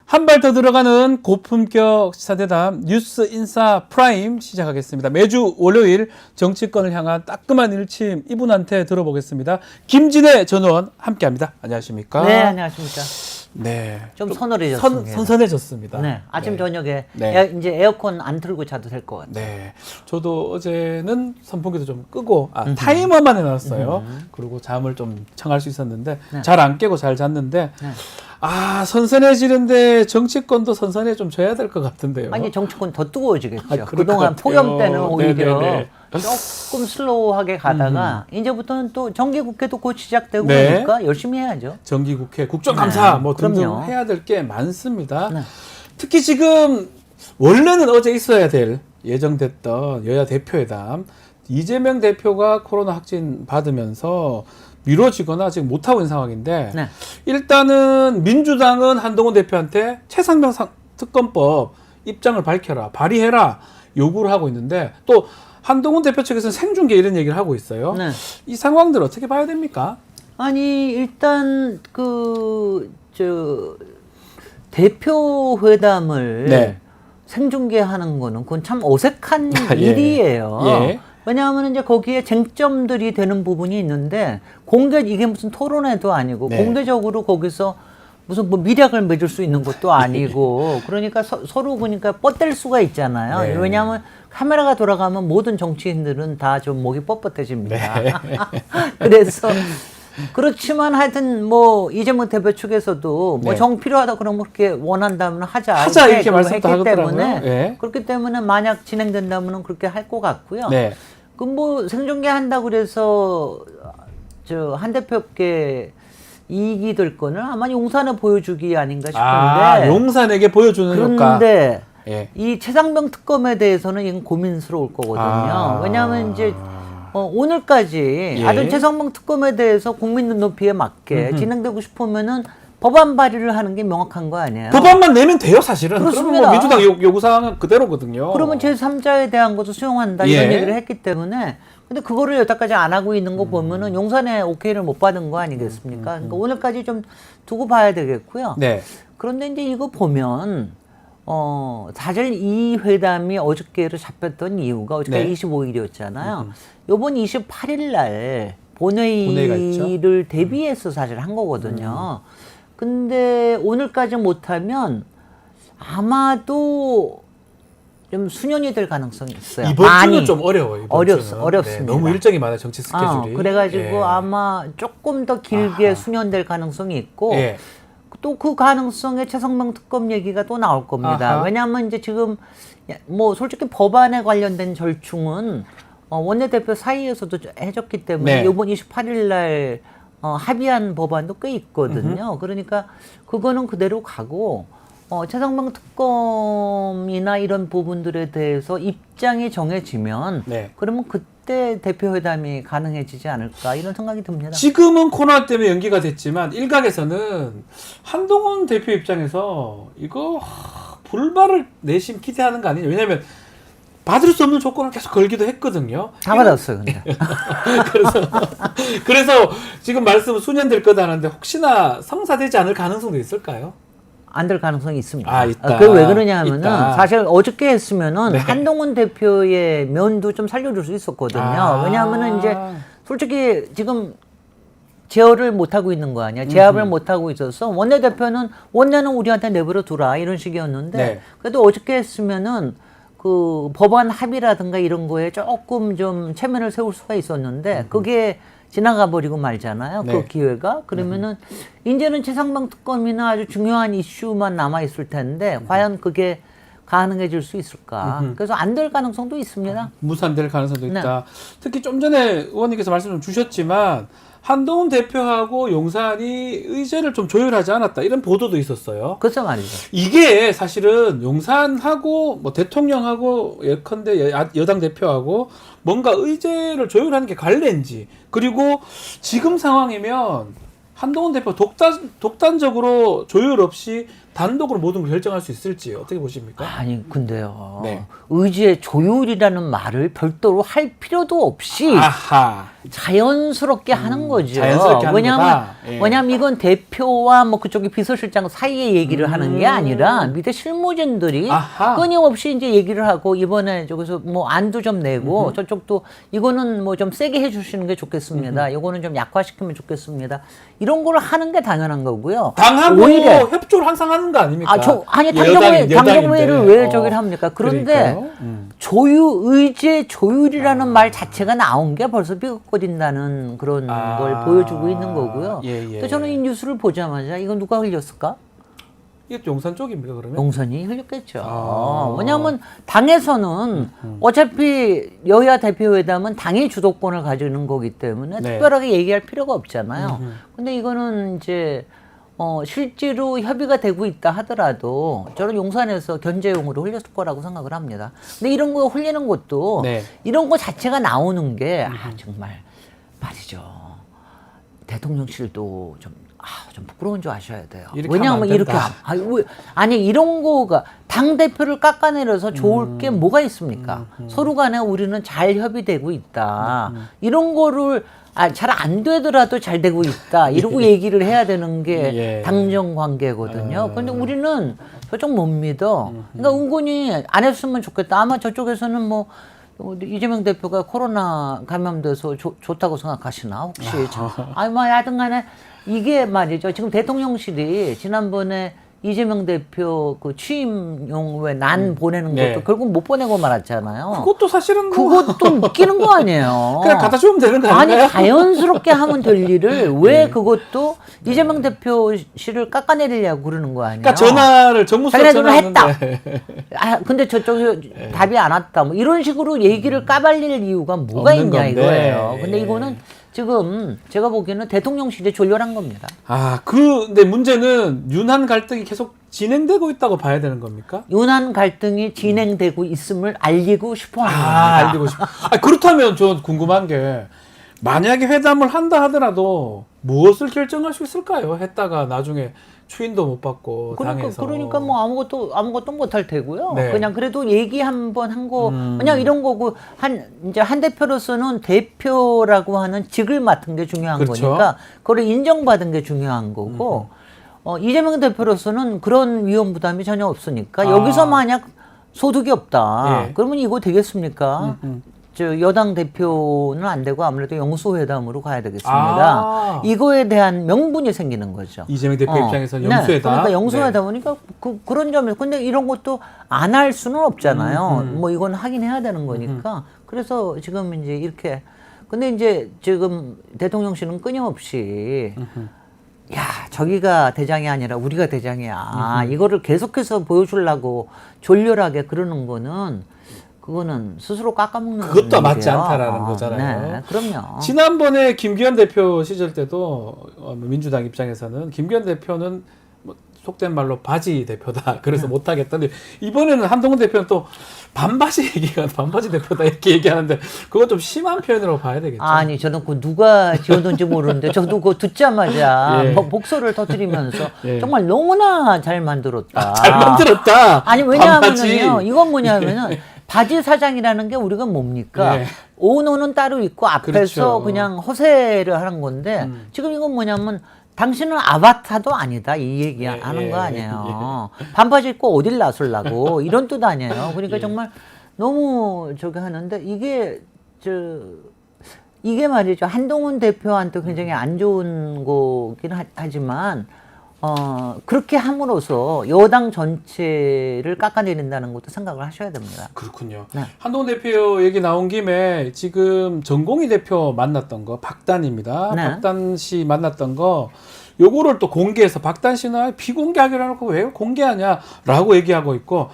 한 발 더 들어가는 고품격 시사대담 뉴스 인사 프라임 시작하겠습니다. 매주 월요일 정치권을 향한 따끔한 일침 이분한테 들어보겠습니다. 김진애 전 의원 함께합니다. 안녕하십니까? 네, 안녕하십니까? 네, 좀 서늘해졌습니다. 선선해졌습니다. 네, 아침 네. 저녁에 네. 이제 에어컨 안 틀고 자도 될 것 같아요. 네, 저도 어제는 선풍기도 좀 끄고 타이머만 해놨어요. 그리고 잠을 좀 청할 수 있었는데 네. 잘 안 깨고 잘 잤는데 네. 선선해지는데 정치권도 선선해 좀 져야 될 것 같은데요. 아니 정치권 더 뜨거워지겠죠. 그럴 것 그동안 같아요. 폭염 때는 오히려 네네네. 조금 슬로우하게 가다가 이제부터는 또 정기국회도 곧 시작되고 네. 그러니까 열심히 해야죠. 정기국회, 국정감사 네, 뭐 등등 그럼요. 해야 될 게 많습니다. 네. 특히 지금 원래는 어제 있어야 될 예정됐던 여야 대표회담 이재명 대표가 코로나 확진 받으면서 미뤄지거나 지금 못하고 있는 상황인데 네. 일단은 민주당은 한동훈 대표한테 최상병 특검법 입장을 밝혀라, 발의해라 요구를 하고 있는데 또 한동훈 대표 측에서는 생중계 이런 얘기를 하고 있어요. 네. 이 상황들 어떻게 봐야 됩니까? 아니 일단 대표 회담을 네. 생중계하는 거는 그건 참 어색한 예. 일이에요. 예. 왜냐하면 이제 거기에 쟁점들이 되는 부분이 있는데 이게 무슨 토론회도 아니고 네. 공개적으로 거기서 무슨 뭐 미략을 맺을 수 있는 것도 아니고 그러니까 서로 그러니까 뻗댈 수가 있잖아요. 네. 왜냐하면 카메라가 돌아가면 모든 정치인들은 다 좀 목이 뻣뻣해집니다. 네. 그래서 그렇지만 하여튼 뭐 이재명 대표 측에서도 뭐 네. 정 필요하다 그러면 그렇게 원한다면 하자 이렇게 말씀도 했기 하더라고요. 때문에 네. 그렇기 때문에 만약 진행된다면 그렇게 할 것 같고요. 네. 그 뭐 생중계 한다고 그래서 한 대표께 이익이 될 거는 아마 용산에 보여주기 아닌가 싶은데. 용산에게 보여주는 효과. 그런데 예. 이 최상병 특검에 대해서는 이건 고민스러울 거거든요. 왜냐하면 이제 오늘까지 예. 아주 최상병 특검에 대해서 국민 눈높이에 맞게 진행되고 싶으면은 법안 발의를 하는 게 명확한 거 아니에요? 법안만 내면 돼요, 사실은. 그렇습니다. 그러면 뭐 민주당 요구사항은 그대로거든요. 그러면 제3자에 대한 것도 수용한다 예. 이런 얘기를 했기 때문에 근데 그거를 여태까지 안 하고 있는 거 보면은 용산에 오케이를 못 받은 거 아니겠습니까? 그러니까 오늘까지 좀 두고 봐야 되겠고요. 네. 그런데 이제 이거 보면 사실 이 회담이 어저께로 잡혔던 이유가 어저께 네. 25일이었잖아요. 요번 28일 날 본회의가 있죠. 본회의를 대비해서 사실 한 거거든요. 근데 오늘까지 못하면 아마도 좀 수년이 될 가능성이 있어요. 이번 주는 좀 어려워요. 이번 주는. 어렵습니다. 네, 너무 일정이 많아요, 정치 스케줄이. 그래가지고 예. 아마 조금 더 길게 아하. 수년될 가능성이 있고 예. 또 그 가능성에 최상병 특검 얘기가 또 나올 겁니다. 아하. 왜냐하면 이제 지금 뭐 솔직히 법안에 관련된 절충은 원내대표 사이에서도 해줬기 때문에 네. 이번 28일 날 합의한 법안도 꽤 있거든요. 그러니까 그거는 그대로 가고 최상병 특검이나 이런 부분들에 대해서 입장이 정해지면 네. 그러면 그때 대표회담이 가능해지지 않을까 이런 생각이 듭니다. 지금은 코로나 때문에 연기가 됐지만 일각에서는 한동훈 대표 입장에서 이거 불발을 내심 기대하는 거 아니냐. 왜냐하면 받을 수 없는 조건을 계속 걸기도 했거든요. 다 받았어요, 근데. 그래서 지금 말씀은 수년 될 거다 하는데 혹시나 성사되지 않을 가능성도 있을까요? 안 될 가능성이 있습니다. 아, 있다. 그게 왜 그러냐면은 있다. 사실 어저께 했으면은 네. 한동훈 대표의 면도 좀 살려줄 수 있었거든요. 왜냐하면은 이제 솔직히 지금 제어를 못 하고 있는 거 아니야. 제압을 못 하고 있어서 원내대표는 원내는 우리한테 내버려 두라 이런 식이었는데 네. 그래도 어저께 했으면은 그 법안 합의라든가 이런 거에 조금 좀 체면을 세울 수가 있었는데 그게 지나가 버리고 말잖아요. 네. 그 기회가. 그러면은 이제는 최상병 특검이나 아주 중요한 이슈만 남아 있을 텐데 과연 그게 가능해질 수 있을까? 그래서 안 될 가능성도 있습니다. 무산될 가능성도 네. 있다. 특히 좀 전에 의원님께서 말씀 좀 주셨지만 한동훈 대표하고 용산이 의제를 좀 조율하지 않았다 이런 보도도 있었어요. 그렇죠 말이죠. 이게 사실은 용산하고 뭐 대통령하고 예컨대 여당 대표하고 뭔가 의제를 조율하는 게 관례인지 그리고 지금 상황이면 한동훈 대표 독단적으로 조율 없이 단독으로 모든 걸 결정할 수 있을지 어떻게 보십니까? 아니 근데요. 네. 의지의 조율이라는 말을 별도로 할 필요도 없이 아하. 자연스럽게 하는 거죠. 자연스럽게 하는 거다. 예. 왜냐하면 이건 대표와 뭐 그쪽에 비서실장 사이에 얘기를 하는 게 아니라 밑에 실무진들이 아하. 끊임없이 이제 얘기를 하고 이번에 저기서 뭐 안도 좀 내고 저쪽도 이거는 뭐 좀 세게 해주시는 게 좋겠습니다. 이거는 좀 약화시키면 좋겠습니다. 이런 걸 하는 게 당연한 거고요. 당하고 오히려 협조를 항상 하는 거 아닙니까? 아니 여당인데. 당정회의를 왜 저기를 합니까? 그런데 그러니까요. 의제 조율이라는 말 자체가 나온 게 벌써 비극거린다는 그런 걸 보여주고 있는 거고요. 예. 또 저는 이 뉴스를 보자마자 이거 누가 흘렸을까? 이게 용산 쪽입니까 그러면? 용산이 흘렸겠죠. 아. 왜냐하면 당에서는 어차피 여야 대표회담은 당의 주도권을 가지는 거기 때문에 네. 특별하게 얘기할 필요가 없잖아요. 근데 이거는 이제 실제로 협의가 되고 있다 하더라도 저는 용산에서 견제용으로 흘렸을 거라고 생각을 합니다. 근데 이런 거 흘리는 것도 네. 이런 거 자체가 나오는 게 정말 말이죠. 대통령실도 좀 부끄러운 줄 아셔야 돼요. 이렇게 왜냐하면 하면 안 이렇게 된다. 아니 이런 거가 당 대표를 깎아내려서 좋을 게 뭐가 있습니까? 서로 간에 우리는 잘 협의되고 있다. 이런 거를 잘 안 되더라도 잘 되고 있다. 이러고 얘기를 해야 되는 게 예. 당정 관계거든요. 그런데 우리는 저쪽 못 믿어. 그러니까 은근히 안 했으면 좋겠다. 아마 저쪽에서는 뭐 이재명 대표가 코로나 감염돼서 좋다고 생각하시나 혹시? 아니 뭐 하여튼간에 이게 말이죠. 지금 대통령실이 지난번에 이재명 대표 그 취임용 왜 난 보내는 것도 네. 결국 못 보내고 말았잖아요. 그것도 사실은 뭐 그것도 웃기는 거 아니에요. 그냥 갖다 주면 되는 거 아니 아닌가요? 자연스럽게 하면 될 일을 왜 그것도 이재명 대표실을 깎아내리려고 그러는 거 아니에요? 그러니까 전화를 정무수석 자기네들은 했다. 전화했는데 근데 저쪽이 답이 안 왔다. 뭐 이런 식으로 얘기를 까발릴 이유가 뭐가 없는 있냐 건데. 이거예요. 근데 이거는 지금 제가 보기에는 대통령실이 졸렬한 겁니다. 근데 문제는 윤한 갈등이 계속 진행되고 있다고 봐야 되는 겁니까? 윤한 갈등이 진행되고 있음을 알리고 싶어 하는 겁니다. 알리고 싶어. 그렇다면 저 궁금한 게 만약에 회담을 한다 하더라도 무엇을 결정할 수 있을까요? 했다가 나중에 추인도 못 받고 당해서. 그러니까 뭐 아무것도 못할 테고요. 네. 그냥 그래도 얘기 한번 한 거 그냥 이런 거고 이제 한 대표로서는 대표라고 하는 직을 맡은 게 중요한 그렇죠. 거니까 그걸 인정받은 게 중요한 거고 이재명 대표로서는 그런 위험 부담이 전혀 없으니까 여기서 만약 소득이 없다. 예. 그러면 이거 되겠습니까? 저 여당 대표는 안 되고 아무래도 영수회담으로 가야 되겠습니다. 이거에 대한 명분이 생기는 거죠. 이재명 대표 입장에서는 네. 영수회담. 그러니까 영수회담이니까 그런 점에서 근데 이런 것도 안 할 수는 없잖아요. 뭐 이건 하긴 해야 되는 거니까. 그래서 지금 이제 이렇게 근데 이제 지금 대통령실은 끊임없이 야 저기가 대장이 아니라 우리가 대장이야. 이거를 계속해서 보여주려고 졸렬하게 그러는 거는 그거는 스스로 깎아먹는 그것도 맞지 일이에요. 않다라는 거잖아요. 네, 그럼요. 지난번에 김기현 대표 시절 때도 민주당 입장에서는 김기현 대표는 뭐 속된 말로 바지 대표다. 그래서 못하겠다는데 이번에는 한동훈 대표는 또 반바지 반바지 대표다 이렇게 얘기하는데 그건 좀 심한 표현이라고 봐야 되겠죠. 아니 저는 그 누가 지어놓은지 모르는데 저도 그거 듣자마자 예. 복서를 터뜨리면서 예. 정말 너무나 잘 만들었다. 잘 만들었다. 아니 반바지. 왜냐하면요 이건 뭐냐면은 바지 사장이라는 게 우리가 뭡니까? 예. 오너는 따로 있고 앞에서 그렇죠. 그냥 허세를 하는 건데 지금 이건 뭐냐면 당신은 아바타도 아니다 이 얘기 하는 거 아니에요. 반바지 입고 어딜 나설라고 이런 뜻 아니에요. 그러니까 정말 너무 저기 하는데 이게 말이죠. 한동훈 대표한테 굉장히 안 좋은 거긴 하지만 그렇게 함으로써 여당 전체를 깎아내린다는 것도 생각을 하셔야 됩니다. 그렇군요. 네. 한동훈 대표 얘기 나온 김에 지금 전공희 대표 만났던 거 박단입니다. 네. 박단 씨 만났던 거 요거를 또 공개해서 박단 씨는 비공개하기로 해놓고 왜 공개하냐라고 얘기하고 있고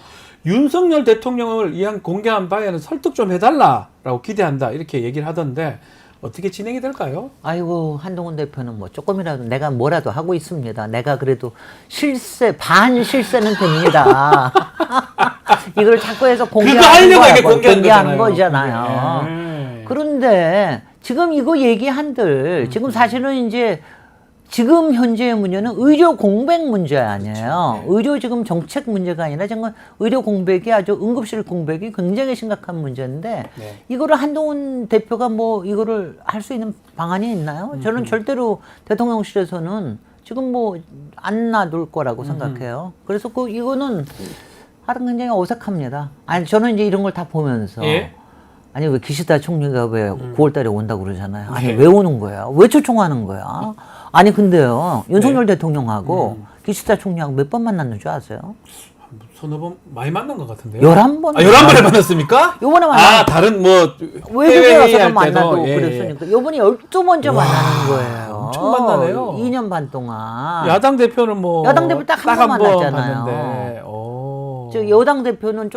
윤석열 대통령을 이한 공개한 바에는 설득 좀 해달라라고 기대한다 이렇게 얘기를 하던데 어떻게 진행이 될까요? 아이고 한동훈 대표는 뭐 조금이라도 내가 뭐라도 하고 있습니다. 내가 그래도 반 실세는 됩니다. 이걸 자꾸 해서 공개하는 거야. 공개한 거잖아요. 네. 그런데 지금 이거 얘기한들 지금 사실은 이제 지금 현재의 문제는 의료 공백 문제 아니에요. 그렇죠. 의료 지금 정책 문제가 아니라 정말 의료 공백이 아주 응급실 공백이 굉장히 심각한 문제인데 네. 이거를 한동훈 대표가 뭐 이거를 할 수 있는 방안이 있나요? 저는 절대로 대통령실에서는 지금 뭐 안 놔둘 거라고 생각해요. 그래서 이거는 하여튼 굉장히 어색합니다. 아니 저는 이제 이런 걸 다 보면서 예? 아니 왜 기시다 총리가 왜 9월 달에 온다고 그러잖아요. 아니 네. 왜 오는 거야? 왜 초청하는 거야? 아니 근데요. 윤석열 대통령하고 기시다 총리하고 몇 번 만났는 줄 아세요? 서너 번 많이 만난 것 같은데요. 11번. 11번에 만났습까? 요번에 만나. 아, 다른 뭐 외국에 해외 가서도 할 만나고 때도, 예, 그랬으니까 요번에 12번째 만나는 거예요. 엄청 만나네요. 2년 반 동안. 야당 대표는 뭐 야당 대표 딱 한 번 한 번 만났잖아요. 봤는데, 오. 저 여당 대표는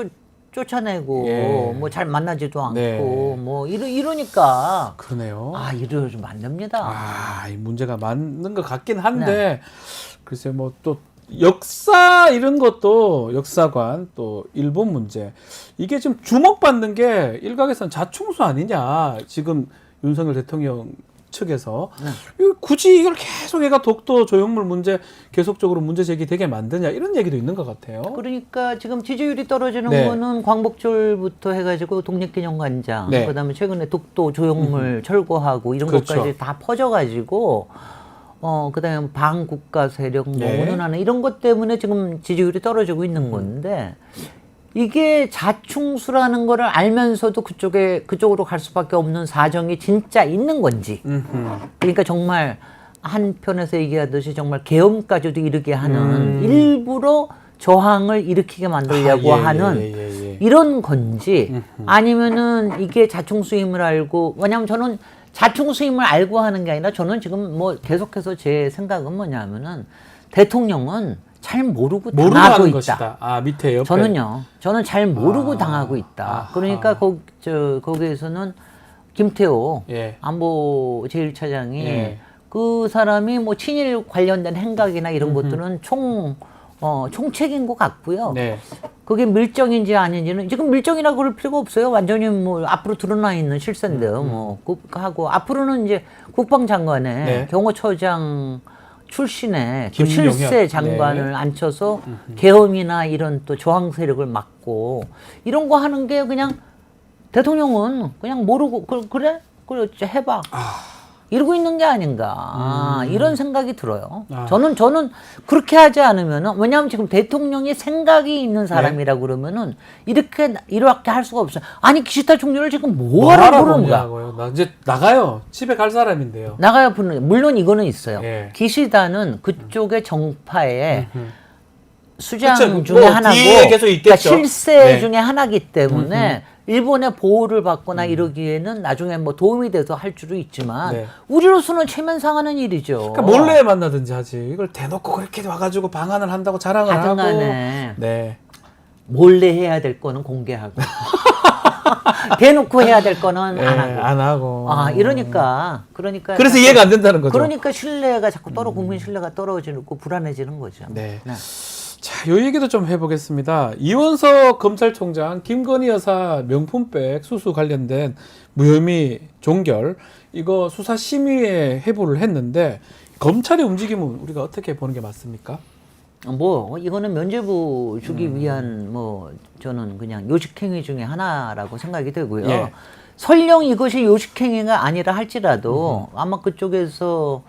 쫓아내고 예. 뭐 잘 만나지도 않고 네. 뭐 이러니까 그러네요. 이러면 안 됩니다. 이 문제가 맞는 것 같긴 한데 글쎄 뭐 또 역사 이런 것도 역사관 또 일본 문제 이게 지금 주목받는 게 일각에서는 자충수 아니냐 지금 윤석열 대통령 측에서 이거 굳이 이걸 계속 얘가 독도 조형물 문제 계속적으로 문제 제기되게 만드냐 이런 얘기도 있는 것 같아요. 그러니까 지금 지지율이 떨어지는 네. 거는 광복절부터 해가지고 독립기념관장, 네. 그다음에 최근에 독도 조형물 철거하고 이런 그렇죠. 것까지 다 퍼져가지고 그다음에 반국가 세력 뭐 네. 운운하는 이런 것 때문에 지금 지지율이 떨어지고 있는 건데 이게 자충수라는 거를 알면서도 그쪽으로 갈 수밖에 없는 사정이 진짜 있는 건지. 그러니까 정말 한편에서 얘기하듯이 정말 계엄까지도 이르게 하는 일부러 저항을 일으키게 만들려고 하는 이런 건지 아니면은 이게 자충수임을 알고 왜냐하면 저는 자충수임을 알고 하는 게 아니라 저는 지금 뭐 계속해서 제 생각은 뭐냐면은 대통령은 잘 모르고 당하고 하는 있다. 것이다. 밑에 옆에. 저는 잘 모르고 당하고 있다. 아하. 그러니까 거기에서는 김태호 예. 안보 제1차장이 예. 그 사람이 뭐 친일 관련된 행각이나 이런 것들은 총책인 것 같고요. 네. 그게 밀정인지 아닌지는 지금 밀정이라고 그럴 필요가 없어요. 완전히 뭐 앞으로 드러나 있는 실세인데요. 뭐 하고 앞으로는 이제 국방장관에 네. 경호처장 출신의 그 김용현. 실세 장관을 네. 앉혀서 계엄이나 이런 또 저항 세력을 막고 이런 거 하는 게 그냥 대통령은 그냥 모르고 그래 해봐 이러고 있는 게 아닌가 이런 생각이 들어요. 저는 그렇게 하지 않으면은 왜냐하면 지금 대통령이 생각이 있는 사람이라 그러면은 이렇게 할 수가 없어요. 아니 기시다 총리를 지금 뭐하러 부르는 거야? 나 이제 나가요. 집에 갈 사람인데요. 나가야 부르는 물론 이거는 있어요. 예. 기시다는 그쪽의 정파의 수장 그쵸, 중에 뭐 하나고 뒤에 계속 있겠죠. 그러니까 실세 네. 중에 하나기 때문에 일본의 보호를 받거나 이러기에는 나중에 뭐 도움이 돼서 할 줄도 있지만 네. 우리로서는 체면상하는 일이죠. 그러니까 몰래 만나든지 하지. 이걸 대놓고 그렇게 와가지고 방안을 한다고 자랑을 하고. 하여튼간에 네. 몰래 해야 될 거는 공개하고 대놓고 해야 될 거는 네, 안 하고. 안 하고. 그러니까 그래서 자꾸- 이해가 안 된다는 거죠. 그러니까 신뢰가 자꾸 국민 신뢰가 떨어지고 불안해지는 거죠. 네. 자, 요 얘기도 좀 해보겠습니다. 이원석 검찰총장 김건희 여사 명품백 수수 관련된 무혐의 종결 이거 수사심의에 회부를 했는데 검찰의 움직임은 우리가 어떻게 보는 게 맞습니까? 뭐 이거는 면죄부 주기 위한 뭐 저는 그냥 요식행위 중에 하나라고 생각이 되고요. 예. 설령 이것이 요식행위가 아니라 할지라도 아마 그쪽에서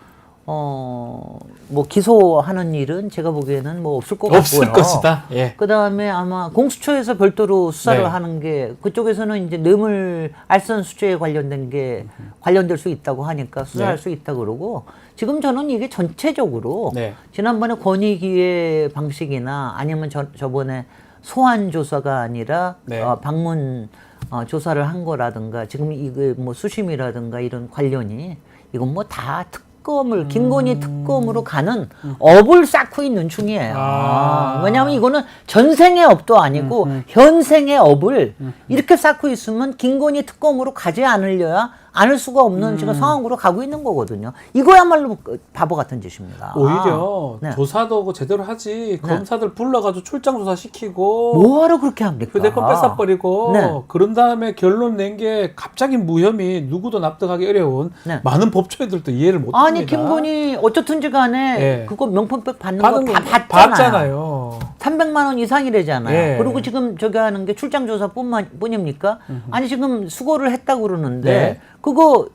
뭐 기소하는 일은 제가 보기에는 뭐 없을 것 같고요. 없을 것이다. 예. 그 다음에 아마 공수처에서 별도로 수사를 네. 하는 게 그쪽에서는 이제 뇌물 알선 수재에 관련된 게 관련될 수 있다고 하니까 수사할 네. 수 있다 그러고 지금 저는 이게 전체적으로 네. 지난번에 권익위의 방식이나 아니면 저번에 소환 조사가 아니라 네. 방문 조사를 한 거라든가 지금 이거 뭐 수심이라든가 이런 관련이 이건 뭐 다 특검을 김건희 특검으로 가는 업을 쌓고 있는 중이에요. 왜냐하면 이거는 전생의 업도 아니고 현생의 업을 이렇게 쌓고 있으면 김건희 특검으로 가지 않으려야 않을 수가 없는 지금 상황으로 가고 있는 거거든요. 이거야말로 바보 같은 짓입니다. 오히려 네. 조사도 제대로 하지 검사들 불러가지고 출장 조사 시키고 뭐하러 그렇게 합니까? 휴대폰 뺏어버리고 네. 그런 다음에 결론 낸 게 갑자기 무혐의 누구도 납득하기 어려운 네. 많은 법조인들도 이해를 못합니다. 아니 김건희 어쨌든지 간에 예. 그거 명품백 받는 받은 거 다 거 봤잖아요. 봤잖아요. 300만 원 이상이래잖아요. 예. 그리고 지금 저기 하는 게 출장 조사뿐입니까? 아니 지금 수고를 했다고 그러는데 네. 그거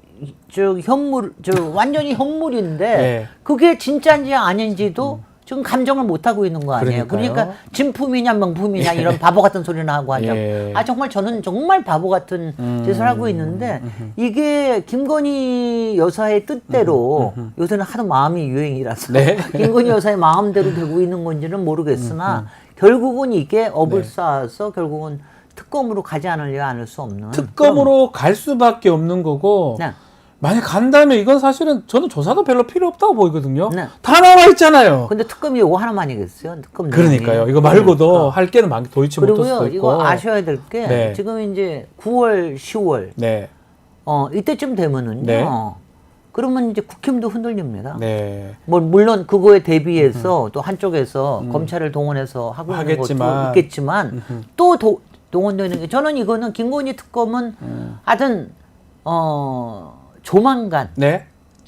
저 현물 저 완전히 현물인데 네. 그게 진짜인지 아닌지도 지금 감정을 못 하고 있는 거 아니에요. 그러니까요. 그러니까 진품이냐 명품이냐 이런 바보 같은 소리나 하고 하냐고. 예. 아 정말 저는 정말 바보 같은 짓을 하고 있는데 이게 김건희 여사의 뜻대로 요새는 하도 마음이 유행이라서 네. 김건희 여사의 마음대로 되고 있는 건지는 모르겠으나 결국은 이게 업을 네. 쌓아서 결국은 특검으로 가지 않으려 않을 수 없는 특검으로 갈 수밖에 없는 거고 네. 만약 간다면 이건 사실은 저는 조사도 별로 필요 없다고 보이거든요. 네. 다 나와 있잖아요. 근데 특검이 요거 하나만이겠어요. 특검 그러니까요. 내용이. 이거 말고도 할 게는 많게 도이치 못할 수도 그리고요 있고. 이거 아셔야 될 게 네. 지금 이제 9월 10월 네. 이때쯤 되면은요 네. 그러면 이제 국힘도 흔들립니다. 네. 뭐 물론 그거에 대비해서 또 한쪽에서 검찰을 동원해서 하고 있는 하겠지만. 것도 있겠지만 또 동원되는 게 저는 이거는 김건희 특검은 하여튼 조만간 네.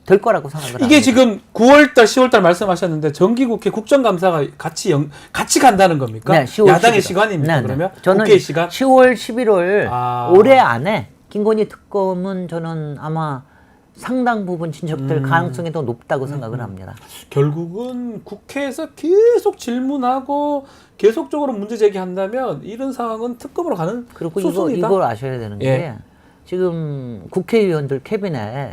될 거라고 생각을 합니다. 이게 지금 9월달, 10월달 말씀하셨는데 정기국회 국정감사가 같이 간다는 겁니까? 네, 10월, 야당의 11월. 시간입니까? 네, 네. 그러면 저는 국회 시간? 10월, 11월 아. 올해 안에 김건희 특검은 저는 아마 상당 부분 진척될 가능성이 더 높다고 생각을 합니다. 결국은 국회에서 계속 질문하고 계속적으로 문제 제기한다면 이런 상황은 특검으로 가는 그리고 수순이다. 이걸 아셔야 되는 게 예. 지금 국회의원들 캐비넷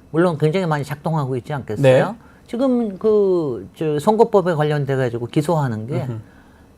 물론 굉장히 많이 작동하고 있지 않겠어요? 네. 지금 저 선거법에 관련돼 가지고 기소하는 게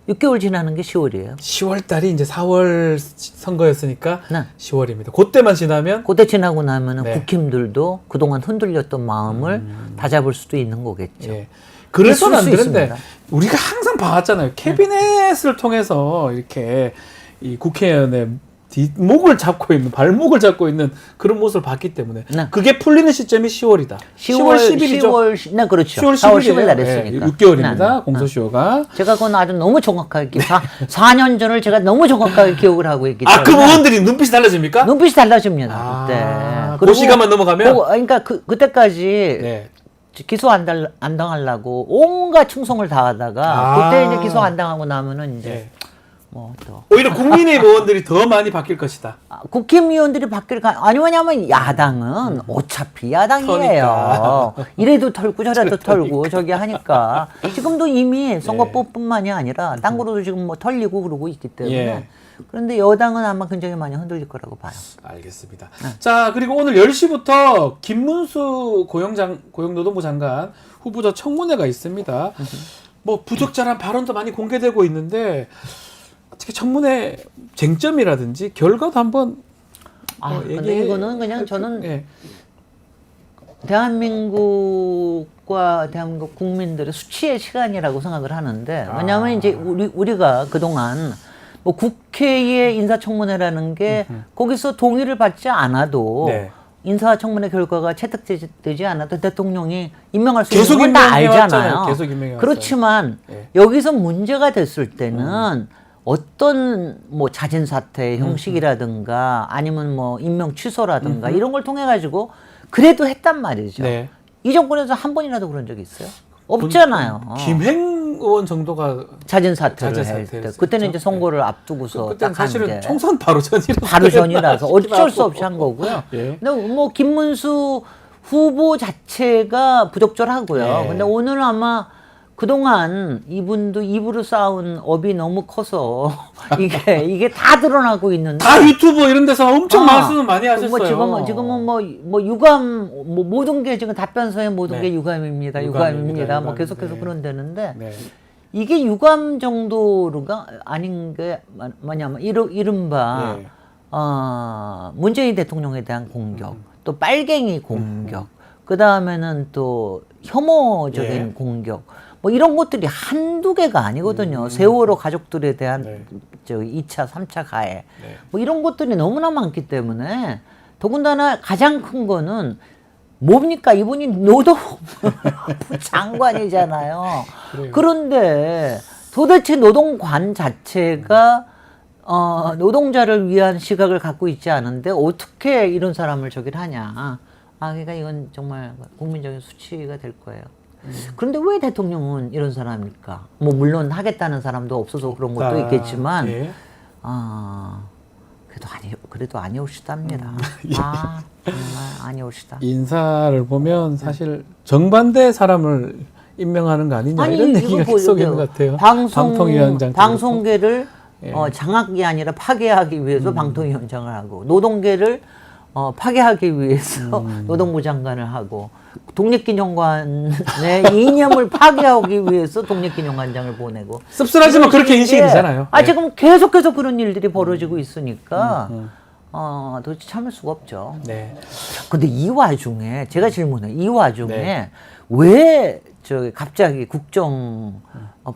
6개월 지나는 게 10월이에요. 10월달이 이제 4월 선거였으니까 네. 10월입니다. 그때만 지나면 그때 지나고 나면은 네. 국힘들도 그동안 흔들렸던 마음을 다잡을 수도 있는 거겠죠. 예. 그래서는 안 있을 수 되는데 있습니다. 우리가 항상 봐왔잖아요. 캐비넷을 통해서 이렇게 이 국회의원의 뒷목을 잡고 있는 발목을 잡고 있는 그런 모습을 봤기 때문에 네. 그게 풀리는 시점이 10월이다. 10월 10일이죠. 네, 그렇죠. 10월 4월 10일 10일 날 했으니까. 6개월입니다. 네. 공소시효가. 제가 그건 아주 너무 정확하게 4년 전을 제가 너무 정확하게 기억을 하고 있기 때문에 그 의원들이 눈빛이 달라집니까? 눈빛이 달라집니다. 아, 그때. 그 시간만 넘어가면? 그러니까 그때까지 네. 기소 안 당하려고 온갖 충성을 다하다가 그때 이제 기소 안 당하고 나면은 이제 네. 뭐 또 오히려 국민의힘 의원들이 더 많이 바뀔 것이다. 국힘의원들이 바뀔 아니 왜냐면 야당은 어차피 야당이에요. 이래도 털고 저래도 털고 저기 하니까 지금도 이미 선거법뿐만이 아니라 딴 거로도 지금 뭐 털리고 그러고 있기 때문에 예. 그런데 여당은 아마 굉장히 많이 흔들릴 거라고 봐요. 알겠습니다. 자, 그리고 오늘 10시부터 김문수 고용노동부 장관 후보자 청문회가 있습니다. 뭐 부적절한 발언도 많이 공개되고 있는데 어떻게 청문회 쟁점이라든지 결과도 한번 근데 이거는 그냥 저는 예. 대한민국과 대한민국 국민들의 수치의 시간이라고 생각을 하는데 왜냐하면 이제 우리가 그동안 뭐 국회의 인사청문회라는 게 거기서 동의를 받지 않아도 네. 인사청문회 결과가 채택되지 않아도 대통령이 임명할 수 있는 계속 건 다 임명해왔잖아요. 알잖아요. 계속 임명해왔어요. 그렇지만 네. 여기서 문제가 됐을 때는 어떤 뭐 자진 사퇴 형식이라든가 아니면 뭐 임명 취소라든가 이런 걸 통해 가지고 그래도 했단 말이죠. 네. 이 정권에서 한 번이라도 그런 적이 있어요? 없잖아요. 김행 의원 정도가 자진 사퇴를 자진 할 때. 사퇴했었죠. 그때는 이제 선거를 앞두고서 그때는 딱 한 사실은 게. 총선 바로 전이라서 바로 전이라서 어쩔 수 없이 한 거고요. 예. 근데 뭐 김문수 후보 자체가 부적절하고요. 예. 근데 오늘 아마 그동안 이분도 입으로 쌓은 업이 너무 커서 이게 다 드러나고 있는데 다 유튜브 이런 데서 엄청 말씀을 많이 하셨어요. 뭐 지금은 뭐 유감 뭐 모든 게 지금 답변서에 모든 네. 게 유감입니다. 유감입니다. 뭐 계속해서 네. 그런다는데 네. 이게 유감 정도가 아닌 게 뭐냐면 이른바 네. 문재인 대통령에 대한 공격, 또 빨갱이 공격, 그 다음에는 또 혐오적인 예. 공격, 뭐 이런 것들이 한두 개가 아니거든요. 세월호 가족들에 대한 네. 2차, 3차 가해, 네. 뭐 이런 것들이 너무나 많기 때문에 더군다나 가장 큰 거는 뭡니까? 이분이 노동부 장관이잖아요. 그래요. 그런데 도대체 노동관 자체가 노동자를 위한 시각을 갖고 있지 않은데 어떻게 이런 사람을 저기를 하냐. 그러니까 이건 정말 국민적인 수치가 될 거예요. 그런데 왜 대통령은 이런 사람일까? 뭐 물론 하겠다는 사람도 없어서 그런 것도 있겠지만, 예. 그래도 아니오시답니다. 예. 정말 아니오시다. 인사를 보면 사실 정반대 사람을 임명하는 거 아니냐 이런 이거 얘기가 보여요. 계속 있는 것 같아요. 방통위원장 방송계를 예. 장악이 아니라 파괴하기 위해서 방통위원장을 하고 노동계를 파괴하기 위해서 노동부 장관을 하고 독립기념관의 이념을 파괴하기 위해서 독립기념관장을 보내고 씁쓸하지만 그렇게 인식이 되잖아요. 예. 지금 계속해서 그런 일들이 벌어지고 있으니까 도대체 참을 수가 없죠. 네. 근데 이 와중에 제가 질문해요. 이 와중에 네. 왜 갑자기 국정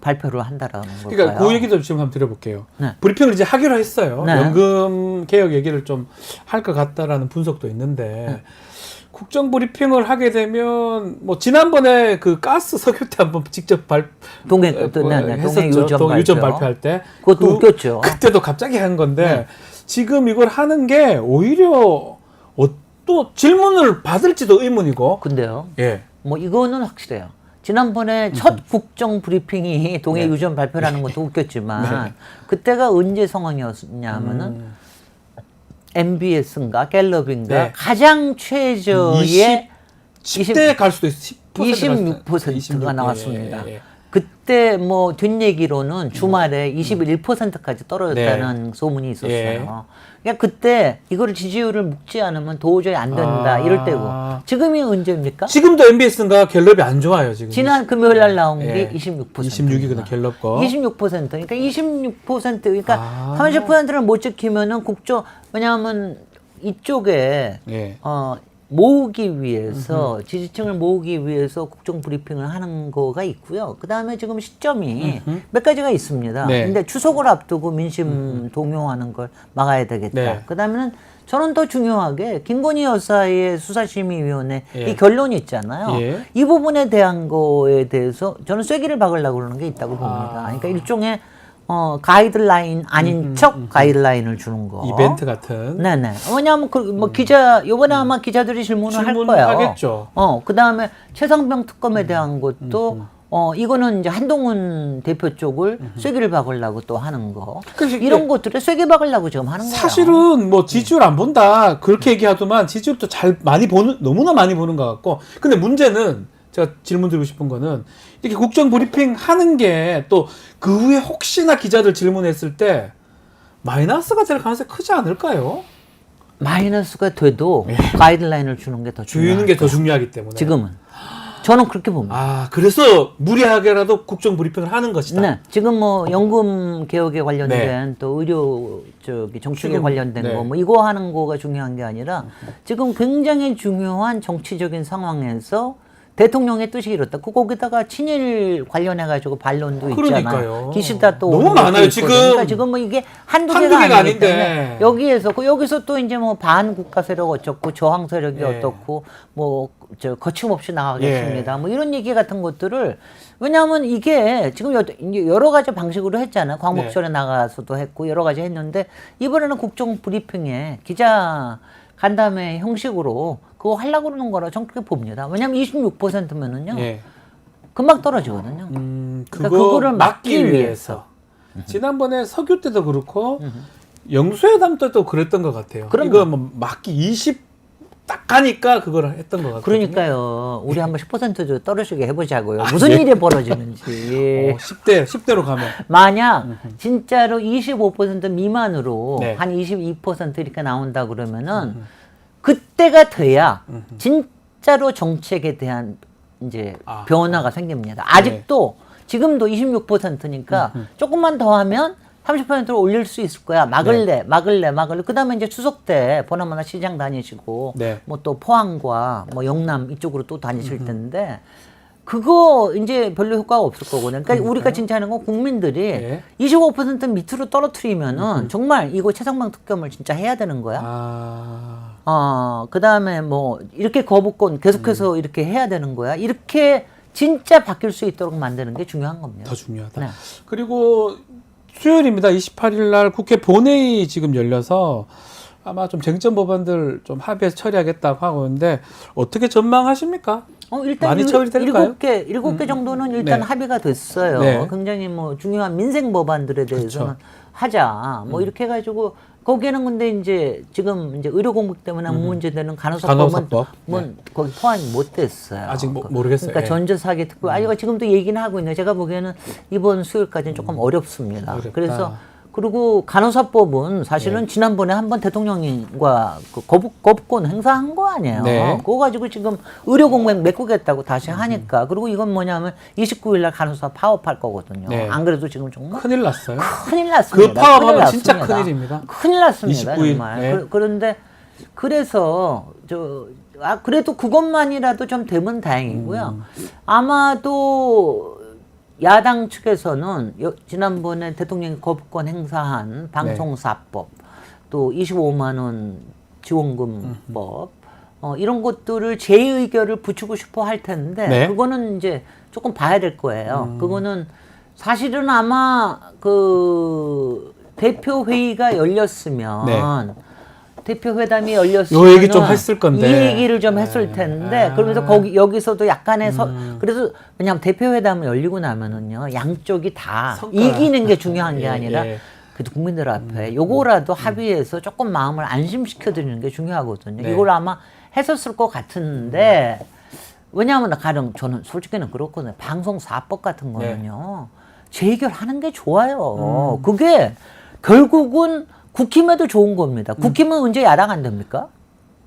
발표를 한다라는 걸까요? 그러니까 그 얘기도 지금 한번 드려볼게요. 네. 브리핑을 이제 하기로 했어요. 네. 연금 개혁 얘기를 좀 할 것 같다라는 분석도 있는데 국정 브리핑을 하게 되면 뭐 지난번에 그 가스 석유 때 한번 직접 동해 했었죠. 유전 발표할 때 그것도 웃겼죠. 그때도 갑자기 한 건데 지금 이걸 하는 게 오히려 또 질문을 받을지도 의문이고. 근데요. 예. 뭐 이거는 확실해요. 지난번에 첫 국정 브리핑이 동해 네. 유전 발표라는 것도 웃겼지만 네. 그때가 언제 상황이었냐면은 MBS인가 갤럽인가 네. 가장 최저의 10대 갈 수도 있어. 26%가 나왔습니다. 예. 그때 뭐 뒷얘기로는 주말에 21%까지 떨어졌다는 소문이 있었어요. 예. 그러니까 그때 이거를 지지율을 묶지 않으면 도저히 안 된다 이럴 때고 지금이 언제입니까? 지금도 MBS인가 갤럽이 안 좋아요 지금. 지난 금요일 날 나온 게 예. 26%. 26이거든 갤럽 거. 26%. 그러니까 26%. 그러니까 30%를 못 지키면은 국정 왜냐하면 이쪽에 예. 모으기 위해서 지지층을 모으기 위해서 국정 브리핑을 하는 거가 있고요. 그다음에 지금 시점이 몇 가지가 있습니다. 네. 근데 추석을 앞두고 민심 동요하는 걸 막아야 되겠다. 네. 그다음에는 저는 더 중요하게 김건희 여사의 수사심의위원회 예. 이 결론이 있잖아요. 예. 이 부분에 대한 거에 대해서 저는 쐐기를 박으려고 그러는 게 있다고 봅니다. 그러니까 일종의 가이드라인 아닌 척 가이드라인을 주는 거. 이벤트 같은. 네네. 왜냐하면 뭐 요번에 아마 기자들이 질문을 할 거예요. 하겠죠. 그 다음에 최상병 특검에 대한 것도 이거는 이제 한동훈 대표 쪽을 쐐기를 박으려고 또 하는 거. 그래서 이런 것들을 쐐기 박으려고 지금 하는 거예요. 사실은 뭐 지지율 안 본다 그렇게 얘기하더만 지지율도 너무나 많이 보는 것 같고. 근데 문제는 제가 질문 드리고 싶은 거는 이렇게 국정 브리핑 하는 게 또 그 후에 혹시나 기자들 질문했을 때 마이너스가 될 가능성이 크지 않을까요? 마이너스가 돼도 가이드라인을 주는 게 더 중요해요. 주는 게 더 중요하기 때문에. 지금은. 저는 그렇게 봅니다. 그래서 무리하게라도 국정 브리핑을 하는 것이다. 네. 지금 뭐 연금 개혁에 관련된 또 의료 정책에 관련된 거 뭐 이거 하는 거가 중요한 게 아니라 지금 굉장히 중요한 정치적인 상황에서 대통령의 뜻이 이렇다. 거기다가 친일 관련해 가지고 반론도 있잖아요. 그러니까요. 기시다 또 너무 많아요 지금. 그러니까 지금 뭐 이게 한두 개가 아니기 아닌데. 때문에 여기서 또 이제 뭐 반국가 세력 어쩌고 저항 세력이 어떻고 뭐 거침없이 나가겠습니다. 뭐 이런 얘기 같은 것들을 왜냐하면 이게 지금 여러 가지 방식으로 했잖아요. 광복절에 나가서도 했고 여러 가지 했는데 이번에는 국정 브리핑에 기자 간담회 형식으로 그거 하려고 그러는 거라 저는 그렇게 봅니다. 왜냐하면 26%면은요. 금방 떨어지거든요. 그러니까 그거를 막기 위해서. 지난번에 석유 때도 그렇고 영수회담 때도 그랬던 것 같아요. 그럼요. 이거 뭐 막기 20 딱 가니까 그걸 했던 것 같아요. 그러니까요. 우리 한번 10% 떨어지게 해보자고요. 무슨 일이 벌어지는지. 10대로 가면. 만약 진짜로 25% 미만으로 네. 한 22% 이렇게 나온다 그러면은 그때가 돼야 진짜로 정책에 대한 이제 변화가 생깁니다. 아직도 지금도 26%니까 조금만 더 하면 30%로 올릴 수 있을 거야. 막을래. 그 다음에 이제 추석 때 보나마나 시장 다니시고, 뭐 또 포항과 뭐 영남 이쪽으로 또 다니실 텐데, 그거 이제 별로 효과가 없을 거거든요. 그러니까 우리가 진짜 하는 건 국민들이 25% 밑으로 떨어뜨리면은 정말 이거 최상병 특검을 진짜 해야 되는 거야. 그다음에 뭐 이렇게 거부권 계속해서 이렇게 해야 되는 거야. 이렇게 진짜 바뀔 수 있도록 만드는 게 중요한 겁니다. 더 중요하다. 네. 그리고 수요일입니다. 28일 날 국회 본회의 지금 열려서 아마 좀 쟁점 법안들 좀 합의해서 처리하겠다고 하고 있는데 어떻게 전망하십니까? 일단 많이 처리될까요? 일곱 개 정도는 일단 네. 합의가 됐어요. 네. 굉장히 뭐 중요한 민생 법안들에 대해서는 그쵸. 하자. 뭐 이렇게 해가지고 거기에는 근데 이제 지금 이제 의료 공백 때문에 문제되는 간호사법은 간호사법. 거기 포함이 못 됐어요. 아직 모르겠어요. 그러니까 예. 전자사기 특구 이거 지금도 얘기는 하고 있네요. 제가 보기에는 이번 수요일까지는 조금 어렵습니다. 어렵다. 그래서 그리고 간호사법은 사실은 지난번에 한번 대통령과 그 거부권 행사한 거 아니에요. 네. 그거 가지고 지금 의료 공백 메꾸겠다고 다시 하니까. 그리고 이건 뭐냐면 29일 날 간호사 파업할 거거든요. 네. 안 그래도 지금 정말 큰일 났어요. 큰일 났습니다. 그 파업하면 큰일 진짜 났습니다. 큰일입니다. 큰일 났습니다. 29일. 정말. 네. 그런데 그래서 그래도 그것만이라도 좀 되면 다행이고요. 아마도 야당 측에서는 지난번에 대통령이 거부권 행사한 방송사법, 또 25만 원 지원금법, 이런 것들을 재의결을 붙이고 싶어 할 텐데, 네. 그거는 이제 조금 봐야 될 거예요. 그거는 사실은 아마 그 대표회의가 열렸으면, 네. 대표 회담이 열렸으면 요 얘기 좀 했을 건데. 이 얘기를 좀 했을 텐데 그러면서 여기서도 약간의 그래서 왜냐하면 대표 회담이 열리고 나면은요 양쪽이 다 성과가. 이기는 게 중요한 게 아니라 예. 그래도 국민들 앞에 요거라도 합의해서 조금 마음을 안심시켜 드리는 게 중요하거든요. 네. 이걸 아마 했었을 것 같은데 왜냐하면 가령 저는 솔직히는 그렇거든요. 방송사법 같은 거는요 재해결하는 게 좋아요. 그게 결국은 국힘에도 좋은 겁니다. 국힘은 언제 야당 안 됩니까?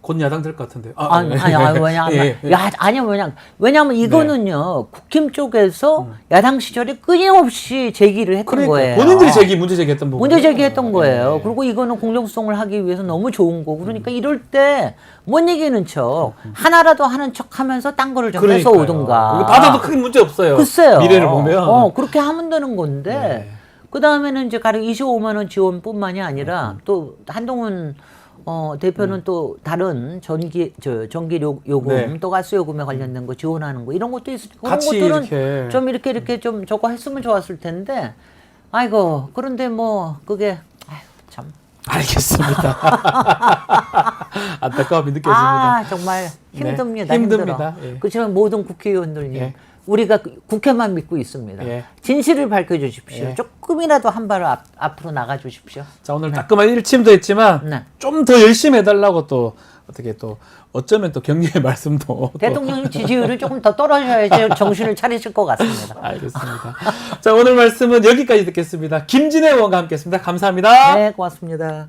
곧 야당 될 것 같은데. 아니, 왜냐하면, 예, 예. 왜냐하면 이거는요, 국힘 쪽에서 야당 시절에 끊임없이 제기를 했던 그러니까 거예요. 본인들이 문제 제기했던 부분. 문제 제기했던 거예요. 예. 그리고 이거는 공정성을 하기 위해서 너무 좋은 거고. 그러니까 이럴 때 못 이기는 척, 하나라도 하는 척 하면서 딴 거를 좀 뺏어 그러니까요. 오든가. 이거 받아도 큰 문제 없어요. 글쎄요. 미래를 보면. 그렇게 하면 되는 건데. 네. 그 다음에는 이제 가령 25만 원 지원뿐만이 아니라 또 한동훈 대표는 또 다른 전기 요금 네. 또 가스 요금에 관련된 거 지원하는 거 이런 것도 있으니까 그런 같이 것들은 이렇게. 좀 이렇게 좀 저거 했으면 좋았을 텐데 아이고 그런데 뭐 그게 참 알겠습니다. 안타까움이 느껴집니다. 정말 힘듭니다. 네, 힘듭니다. 예. 그렇지만 모든 국회의원들님 예. 우리가 국회만 믿고 있습니다. 예. 진실을 밝혀주십시오. 예. 조금이라도 한 발 앞으로 나가주십시오. 자, 오늘 따끔한 일침도 했지만 네. 좀 더 열심히 해달라고 또 어떻게 또 어쩌면 또 격려의 말씀도 또. 대통령 지지율이 조금 더 떨어져야지 정신을 차리실 것 같습니다. 알겠습니다. 자, 오늘 말씀은 여기까지 듣겠습니다. 김진애 의원과 함께했습니다. 감사합니다. 네, 고맙습니다.